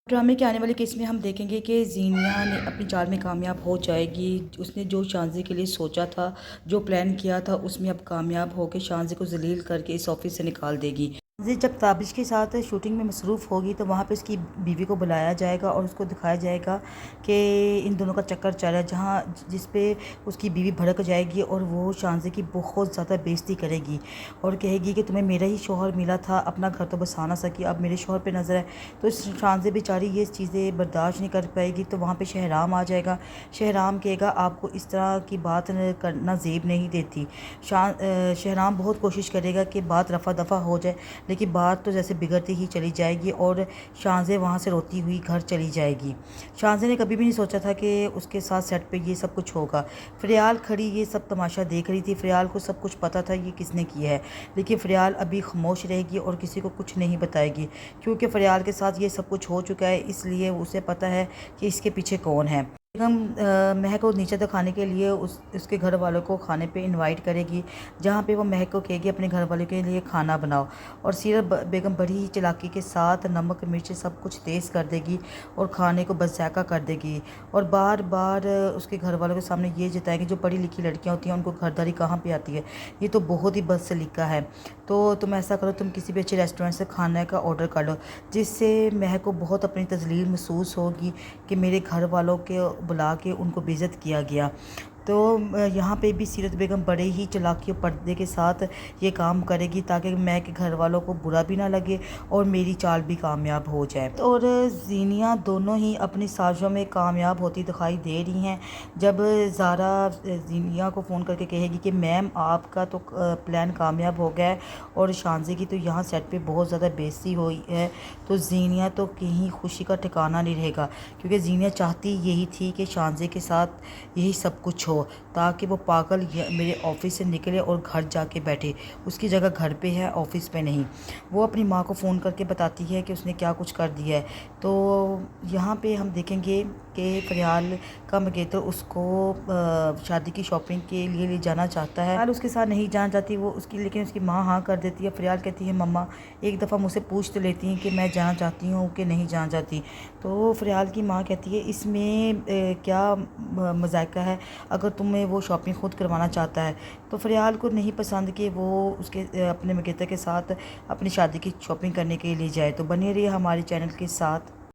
ड्रामे के आने वाले केस में हम देखेंगे कि ज़ीनिया ने अपनी चाल में कामयाब हो जाएगी। उसने जो शांज़ी के लिए सोचा था, जो प्लान किया था, उसमें अब कामयाब होकर शांज़ी को ज़लील करके इस ऑफ़िस से निकाल देगी। शांज़ी जब ताबिश के साथ शूटिंग में मसरूफ़ होगी तो वहाँ पे उसकी बीवी को बुलाया जाएगा और उसको दिखाया जाएगा कि इन दोनों का चक्कर चल रहा है, जहाँ जिस पे उसकी बीवी भड़क जाएगी और वो शांज़ी की बहुत ज़्यादा बेइज़्ज़ती करेगी और कहेगी कि तुम्हें मेरा ही शौहर मिला था, अपना घर तो बसा ना सकी, अब मेरे शौहर पे नज़र है। तो शांज़ी बेचारी ये चीज़ें बर्दाश्त नहीं कर पाएगी। तो वहाँ पे शहराम आ जाएगा। शहराम कहेगा आपको इस तरह की बात करना ज़ेब नहीं देती। शहराम बहुत कोशिश करेगा कि बात रफ़ा दफ़ा हो जाए, लेकिन बात तो जैसे बिगड़ती ही चली जाएगी और शांज़े वहाँ से रोती हुई घर चली जाएगी। शांज़े ने कभी भी नहीं सोचा था कि उसके साथ सेट पे ये सब कुछ होगा। फ़रियाल खड़ी ये सब तमाशा देख रही थी। फ़रियाल को सब कुछ पता था ये किसने किया है, लेकिन फ़रियाल अभी खामोश रहेगी और किसी को कुछ नहीं बताएगी, क्योंकि फ़रियाल के साथ ये सब कुछ हो चुका है, इसलिए उसे पता है कि इसके पीछे कौन है। बेगम महक को नीचे दिखाने के लिए उसके घर वालों को खाने पे इनवाइट करेगी, जहाँ पे वो महक को कहेगी अपने घर वालों के लिए खाना बनाओ। और सीरत बेगम बड़ी ही चालाकी के साथ नमक मिर्च सब कुछ तेज़ कर देगी और खाने को बदज़ायका कर देगी और बार बार उसके घर वालों के सामने ये जताएगी जो पढ़ी लिखी लड़कियाँ होती हैं उनको घरदारी कहाँ पे आती है, ये तो बहुत ही बदसलीका है। तो तुम ऐसा करो, तुम किसी भी अच्छे रेस्टोरेंट से खाने का ऑर्डर कर लो, जिससे महक को बहुत अपनी तज़लील महसूस होगी कि मेरे घर वालों के बुला के उनको बेइज्जत किया गया। तो यहाँ पे भी सीरत बेगम बड़े ही चालाकी और पर्दे के साथ ये काम करेगी ताकि मैं के घर वालों को बुरा भी ना लगे और मेरी चाल भी कामयाब हो जाए। और ज़ीनिया दोनों ही अपनी साजिशों में कामयाब होती दिखाई दे रही हैं। जब ज़ारा ज़ीनिया को फ़ोन करके कहेगी कि मैम आपका तो प्लान कामयाब हो गया है और शांज़ी की तो यहाँ सेट पे बहुत ज़्यादा बेइज्जती हुई है, तो ज़ीनिया तो कहीं खुशी का ठिकाना नहीं रहेगा, क्योंकि ज़ीनिया चाहती यही थी कि शांज़ी के साथ यही सब कुछ हो ताकि वो पागल मेरे ऑफिस से निकले और घर जाके बैठे। उसकी जगह घर पे है, ऑफिस पे नहीं। वो अपनी माँ को फ़ोन करके बताती है कि उसने क्या कुछ कर दिया है। तो यहाँ पे हम देखेंगे कि फ़रियाल का मंगेतर उसको शादी की शॉपिंग के लिए ले जाना चाहता है। फ़रियाल उसके साथ नहीं जाना चाहती वो उसकी, लेकिन उसकी माँ हाँ कर देती है। फ़रियाल कहती है मम्मा एक दफ़ा मुझसे पूछ तो लेती हैं कि मैं जाना चाहती हूँ कि नहीं जाना चाहती। तो फ़रियाल की माँ कहती है इसमें क्या मज़ाक़ा है, अगर तुम्हें वो शॉपिंग ख़ुद करवाना चाहता है। तो फ़रियाल को नहीं पसंद कि वो उसके अपने मंगेतर के साथ अपनी शादी की शॉपिंग करने के लिए जाए। तो बने रहिए हमारे चैनल के साथ।